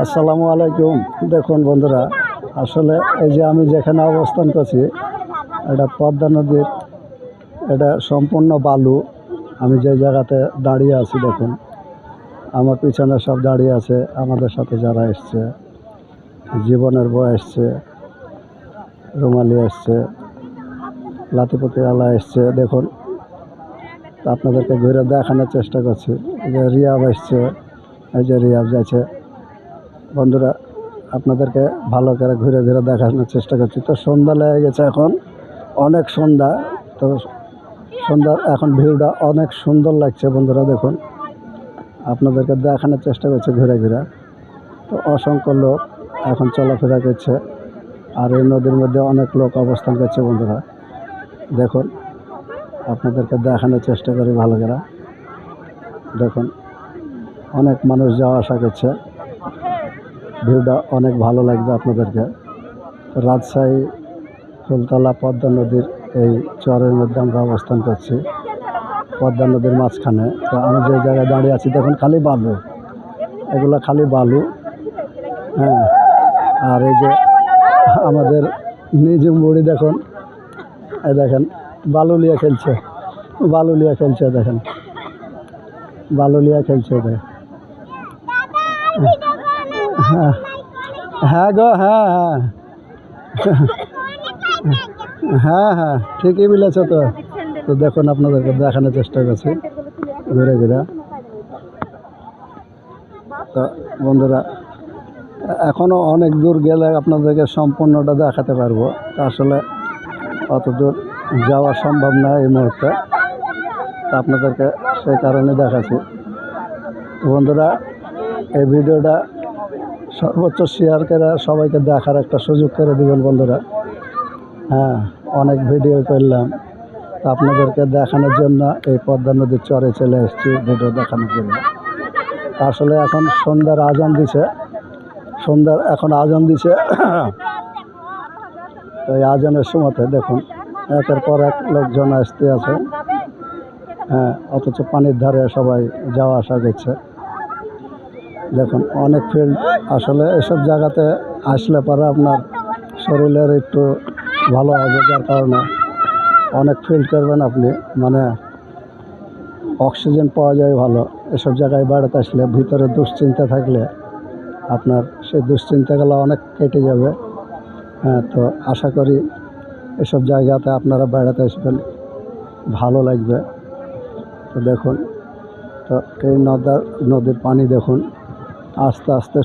আসসালামু আলাইকুম। দেখুন বন্ধুরা, আসলে এই যে আমি যেখানে অবস্থান করছি এটা পদ্মা নদীর, এটা সম্পূর্ণ বালু। আমি যে জায়গাতে দাঁড়িয়ে আছি দেখুন, আমার পিছনে সব দাঁড়িয়ে আছে আমাদের সাথে যারা এসছে। জীবনের বয় এসছে, রুমালি এসছে, লাতিপতি আলা এসছে। দেখুন, আপনাদেরকে ঘুরে দেখানোর চেষ্টা করছি। এই যে রিয়াব এসছে, এই যে রিয়াব যাচ্ছে। বন্ধুরা, আপনাদেরকে ভালো করে ঘুরে ঘুরে দেখানোর চেষ্টা করছি। তো সন্ধ্যা লেগে গেছে, এখন অনেক সন্ধ্যা। তো সন্ধ্যার এখন ভিউটা অনেক সুন্দর লাগছে বন্ধুরা। দেখুন, আপনাদেরকে দেখানোর চেষ্টা করছি ঘুরে ঘুরে। তো অসংখ্য লোক এখন চলাফেরা করছে, আর এই নদীর মধ্যে অনেক লোক অবস্থান করছে বন্ধুরা। দেখুন, আপনাদেরকে দেখানোর চেষ্টা করি ভালো করে। দেখুন, অনেক মানুষ যাওয়া আসা করছে। ভিউটা অনেক ভালো লাগবে আপনাদেরকে। রাজশাহী ফুলতলা পদ্মা নদীর এই চরের মধ্যে আমরা অবস্থান করছি, পদ্মা নদীর মাঝখানে। তো আমি যে জায়গায় দাঁড়িয়ে আছি দেখুন, খালি বালু, এগুলো খালি বালু। হ্যাঁ, আর এই যে আমাদের নিজুম বুড়ি দেখুন, এই দেখেন বালুলিয়া খেলছে, বালুলিয়া খেলছে। দেখেন বালুলিয়া খেলছে। হ্যাঁ হ্যাঁ গো, হ্যাঁ হ্যাঁ হ্যাঁ হ্যাঁ, ঠিকই বলেছ। তো তো দেখুন, আপনাদেরকে দেখানোর চেষ্টা করছি ঘুরে ঘুরে। তো বন্ধুরা, এখনও অনেক দূর গেলে আপনাদেরকে সম্পূর্ণটা দেখাতে পারবো। তো আসলে অত দূর যাওয়া সম্ভব না এই মুহূর্তে, তো আপনাদেরকে সেই কারণে দেখাচ্ছি। বন্ধুরা, এই ভিডিওটা সর্বোচ্চ শেয়ার করে সবাইকে দেখার একটা সুযোগ করে দেবেন বন্ধুরা। হ্যাঁ, অনেক ভিডিও করলাম, তো আপনাদেরকে দেখানোর জন্য এই পদ্মা নদীর চরে চলে এসেছি ভিডিও দেখানোর জন্য। আসলে এখন সন্ধ্যার আজান দিছে, সন্ধ্যার এখন আজান দিছে। তো এই আজানের সময়তে দেখুন একের পর এক লোকজন আসতে আছে। হ্যাঁ, অথচ পানির ধারে সবাই যাওয়া আসা করছে। দেখুন, অনেক ফিল্ড। আসলে এসব জায়গাতে আসলে পরে আপনার শরীরের একটু ভালো হবে, যার কারণে অনেক ফিল্ড করবেন আপনি, মানে অক্সিজেন পাওয়া যায় ভালো। এসব জায়গায় বেড়াতে আসলে ভিতরে দুশ্চিন্তা থাকলে আপনার সেই দুশ্চিন্তাগুলো অনেক কেটে যাবে। হ্যাঁ, তো আশা করি এসব জায়গাতে আপনারা বেড়াতে আসবেন, ভালো লাগবে। তো দেখুন, তো এই নদীর পানি দেখুন আস্তে আস্তে